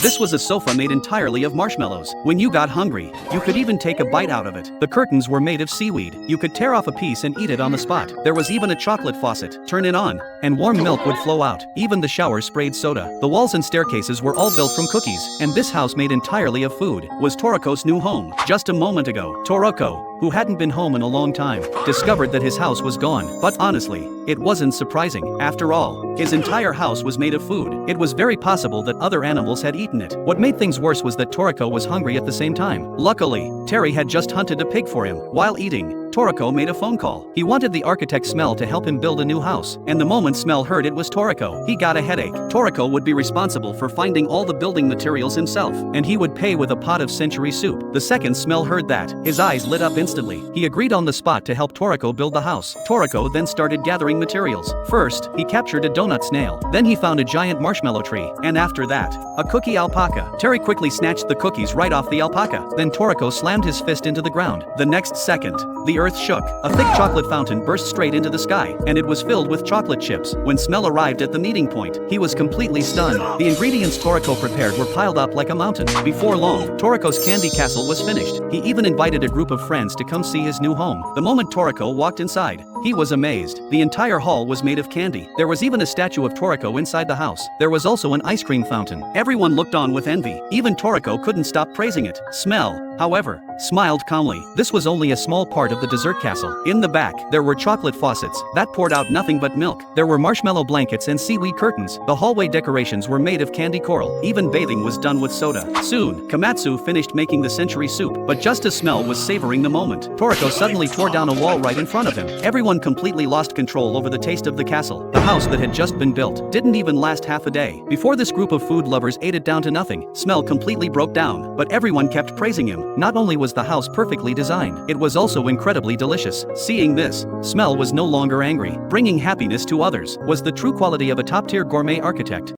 This was a sofa made entirely of marshmallows. When you got hungry, you could even take a bite out of it. The curtains were made of seaweed. You could tear off a piece and eat it on the spot. There was even a chocolate faucet. Turn it on, and warm milk would flow out. Even the shower sprayed soda. The walls and staircases were all built from cookies, and this house made entirely of food was Toroko's new home. Just a moment ago, Toroko, who hadn't been home in a long time, discovered that his house was gone. But honestly, it wasn't surprising. After all, his entire house was made of food. It was very possible that other animals had eaten it. What made things worse was that Toroko was hungry at the same time. Luckily, Terry had just hunted a pig for him. While eating, Toroko made a phone call. He wanted the architect Smell to help him build a new house, and the moment Smell heard it was Toroko, he got a headache. Toroko would be responsible for finding all the building materials himself, and he would pay with a pot of century soup. The second Smell heard that, his eyes lit up instantly. He agreed on the spot to help Toroko build the house. Toroko then started gathering materials. First, he captured a donut snail. Then he found a giant marshmallow tree, and after that, a cookie alpaca. Terry quickly snatched the cookies right off the alpaca. Then Toroko slammed his fist into the ground. The next second, the earth shook. A thick chocolate fountain burst straight into the sky, and it was filled with chocolate chips. When Smell arrived at the meeting point, he was completely stunned. The ingredients Toroko prepared were piled up like a mountain. Before long, Toroko's candy castle was finished. He even invited a group of friends to come see his new home. The moment Toroko walked inside, he was amazed. The entire hall was made of candy. There was even a statue of Toroko inside the house. There was also an ice cream fountain. Everyone looked on with envy. Even Toroko couldn't stop praising it. Smell, however, smiled calmly. This was only a small part of the dessert castle. In the back, there were chocolate faucets that poured out nothing but milk. There were marshmallow blankets and seaweed curtains. The hallway decorations were made of candy coral. Even bathing was done with soda. Soon, Komatsu finished making the century soup, but just as Smell was savoring the moment, Toroko suddenly tore down a wall right in front of him. Everyone completely lost control over the taste of the castle. The house that had just been built didn't even last half a day. Before this group of food lovers ate it down to nothing, Smell completely broke down, but everyone kept praising him. Not only was the house perfectly designed, it was also incredibly delicious. Seeing this, Smell was no longer angry. Bringing happiness to others was the true quality of a top-tier gourmet architect.